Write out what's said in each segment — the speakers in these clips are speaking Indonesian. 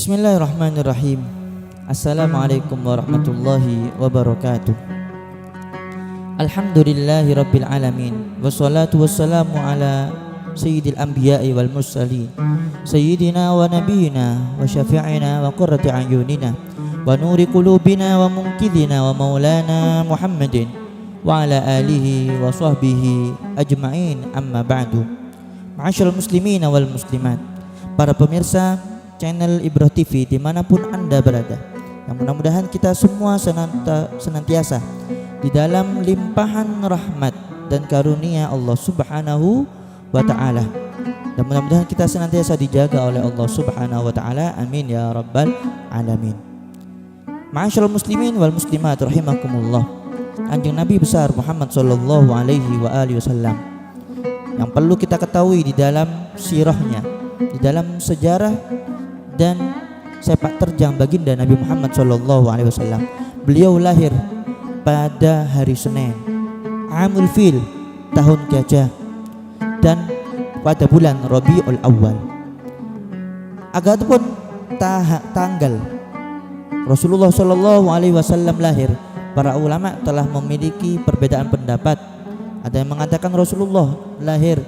Bismillahirrahmanirrahim. Assalamualaikum warahmatullahi wabarakatuh. Alhamdulillahi rabbil alamin. Wassalatu wassalamu ala sayyidil anbiya'i wal mursalin, sayyidina wa nabiyina wa syafi'ina wa qurrati a'yunina wa nuri qulubina wa munkidina wa maulana Muhammadin wa ala alihi wa sahbihi ajma'in, amma ba'du. Ma'asyiral muslimin wal muslimat, para pemirsa channel Ibroh TV dimanapun Anda berada, yang mudah-mudahan kita semua senantiasa di dalam limpahan rahmat dan karunia Allah Subhanahu wa ta'ala, dan mudah-mudahan kita senantiasa dijaga oleh Allah Subhanahu wa ta'ala, amin ya rabbal alamin. Ma'asyiral muslimin wal muslimat rahimakumullah, Kanjeng Nabi besar Muhammad sallallahu alaihi wa alihi wasallam yang perlu kita ketahui di dalam sirahnya, di dalam sejarah dan sepak terjang baginda Nabi Muhammad SAW. Beliau lahir pada hari Senin, Amul Fil, tahun gajah, dan pada bulan Rabiul Awal. Adapun tanggal Rasulullah SAW lahir, para ulama telah memiliki perbedaan pendapat. Ada yang mengatakan Rasulullah lahir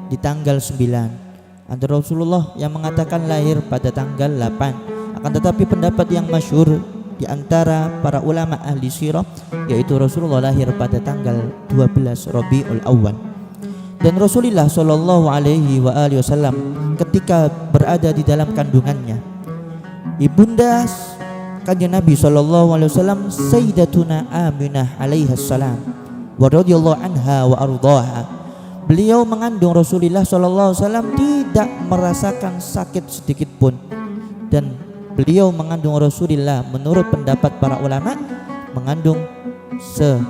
di tanggal 9. Ada Rasulullah yang mengatakan lahir pada tanggal 8. Akan tetapi pendapat yang masyhur di antara para ulama ahli sirah yaitu Rasulullah lahir pada tanggal 12 Rabiul Awal. Dan Rasulullah sallallahu alaihi wa alihi wasallam ketika berada di dalam kandungannya, ibunda Kanjeng Nabi sallallahu alaihi wasallam Sayyidatuna Aminah alaihi salam wa radhiyallahu anha wa ardhaha. Beliau mengandung Rasulullah SAW tidak merasakan sakit sedikit pun, dan beliau mengandung Rasulullah menurut pendapat para ulama mengandung sebanyak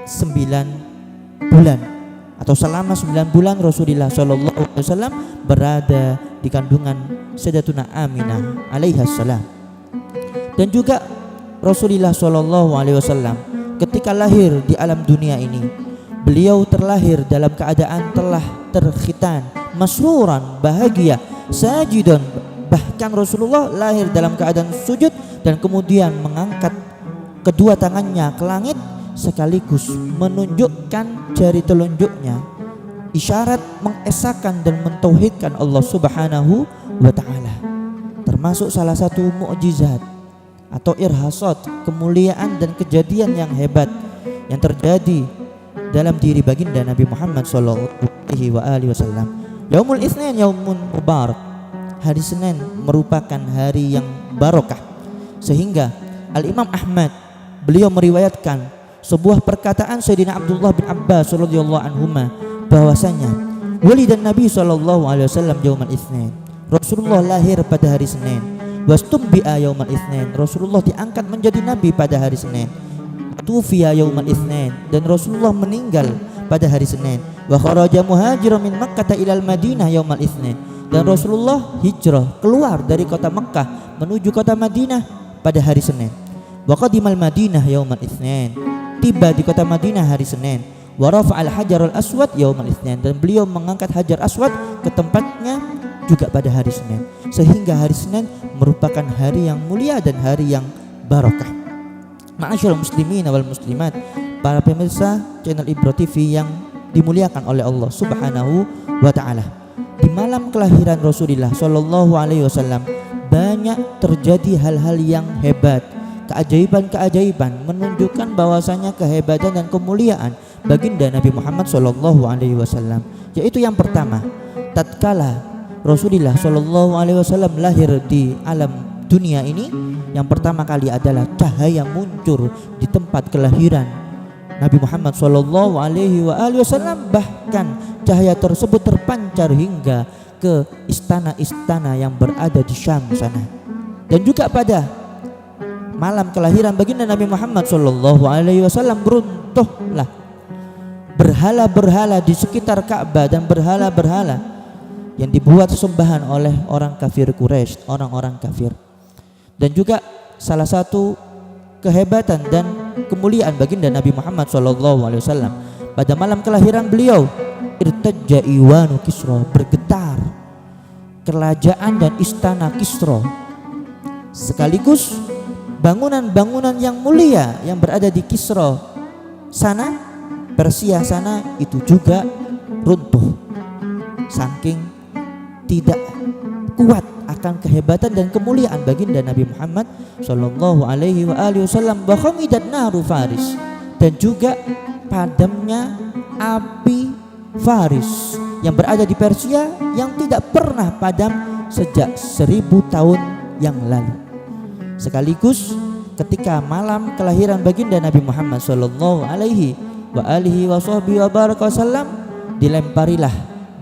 9 bulan, atau selama 9 bulan Rasulullah SAW berada di kandungan Sayyidatuna Aminah alaihi salam. Dan juga Rasulullah SAW ketika lahir di alam dunia ini, beliau terlahir dalam keadaan telah terkhitan, masruran, bahagia, sajidan. Bahkan Rasulullah lahir dalam keadaan sujud dan kemudian mengangkat kedua tangannya ke langit sekaligus menunjukkan jari telunjuknya, isyarat mengesahkan dan mentauhidkan Allah Subhanahu wa ta'ala. Termasuk salah satu mukjizat atau irhasat, kemuliaan dan kejadian yang hebat yang terjadi dalam diri baginda Nabi Muhammad sallallahu alaihi wasallam. Yaumul Itsnin yaumun mubarak. Hari Senin merupakan hari yang barokah, sehingga Al-Imam Ahmad beliau meriwayatkan sebuah perkataan Sayyidina Abdullah bin Abbas radhiyallahu anhuma bahwasanya walidan Nabi sallallahu alaihi wasallam yaumul Itsnin. Rasulullah lahir pada hari Senin. Wastumbi'a yaumul Itsnin. Rasulullah diangkat menjadi nabi pada hari Senin. Tufiya yaumal Itsnin, dan Rasulullah meninggal pada hari Senin. Wa kharaja muhajiran min Makkah ilal Madinah yaumal Itsnin, dan Rasulullah hijrah keluar dari kota Mekkah menuju kota Madinah pada hari Senin. Wa qadimal Madinah yaumal Itsnin, tiba di kota Madinah hari Senin. Wa rafa'al hajarul aswad yaumal Itsnin, dan beliau mengangkat hajar aswad ke tempatnya juga pada hari Senin. Sehingga hari Senin merupakan hari yang mulia dan hari yang barokah. Ma'asyiral muslimin wal muslimat, para pemirsa channel Ibroh TV yang dimuliakan oleh Allah Subhanahu wa ta'ala, di malam kelahiran Rasulullah sallallahu alaihi wasallam banyak terjadi hal-hal yang hebat, keajaiban-keajaiban menunjukkan bahwasanya kehebatan dan kemuliaan baginda Nabi Muhammad sallallahu alaihi wasallam. Yaitu yang pertama, tatkala Rasulullah sallallahu alaihi wasallam lahir di alam dunia ini, yang pertama kali adalah cahaya muncul di tempat kelahiran Nabi Muhammad sallallahu alaihi wasallam. Bahkan cahaya tersebut terpancar hingga ke istana-istana yang berada di Syam sana. Dan juga pada malam kelahiran baginda Nabi Muhammad sallallahu alaihi wasallam beruntuhlah berhala-berhala di sekitar Ka'bah dan berhala-berhala yang dibuat sembahan oleh orang kafir Quraisy, orang-orang kafir. Dan juga salah satu kehebatan dan kemuliaan baginda Nabi Muhammad SAW pada malam kelahiran beliau, irtajja iwanu Kisra, bergetar kerajaan dan istana Kisra, sekaligus bangunan-bangunan yang mulia yang berada di Kisra sana, Persia sana, itu juga runtuh saking tidak kuat akan kehebatan dan kemuliaan baginda Nabi Muhammad sallallahu alaihi wasallam. Wa khamidat naru Faris, dan juga padamnya api Faris yang berada di Persia yang tidak pernah padam sejak 1000 tahun yang lalu. Sekaligus ketika malam kelahiran baginda Nabi Muhammad sallallahu alaihi wasallam, dilemparilah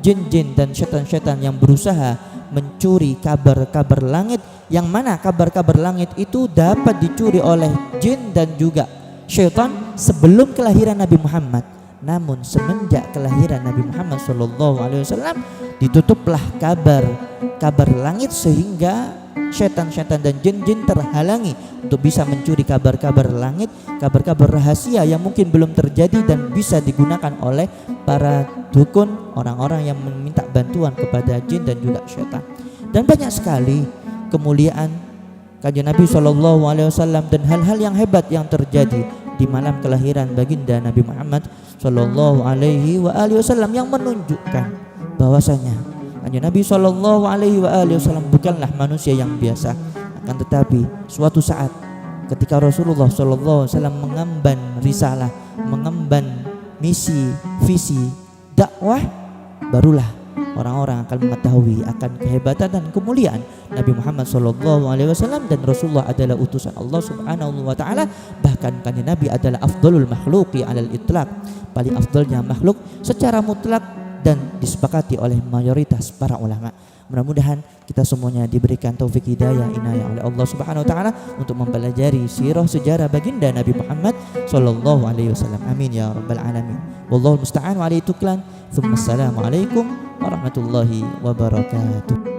jin-jin dan setan-setan yang berusaha mencuri kabar-kabar langit, yang mana kabar-kabar langit itu dapat dicuri oleh jin dan juga syaitan sebelum kelahiran Nabi Muhammad. Namun semenjak kelahiran Nabi Muhammad SAW ditutuplah kabar langit, sehingga setan-setan dan jin-jin terhalangi untuk bisa mencuri kabar-kabar langit, kabar-kabar rahasia yang mungkin belum terjadi dan bisa digunakan oleh para dukun, orang-orang yang meminta bantuan kepada jin dan juga setan. Dan banyak sekali kemuliaan kanjeng Nabi SAW dan hal-hal yang hebat yang terjadi di malam kelahiran baginda Nabi Muhammad SAW yang menunjukkan bahwasanya kanjeng Nabi SAW bukanlah manusia yang biasa. Akan tetapi suatu saat ketika Rasulullah SAW mengemban risalah, mengemban misi, visi, dakwah, barulah orang-orang akan mengetahui akan kehebatan dan kemuliaan Nabi Muhammad SAW, dan Rasulullah adalah utusan Allah Subhanahu wa taala. Bahkan kanjeng Nabi adalah afdalul makhluqi alal itlaq, paling afdalnya makhluk secara mutlak dan disepakati oleh mayoritas para ulama. Mudah-mudahan kita semuanya diberikan taufik hidayah inayah oleh Allah Subhanahu wa taala untuk mempelajari sirah sejarah baginda Nabi Muhammad sallallahu alaihi wasallam. Amin ya rabbal alamin. Wallahu musta'an wa alaihi tuklan. Assalamualaikum warahmatullahi wabarakatuh.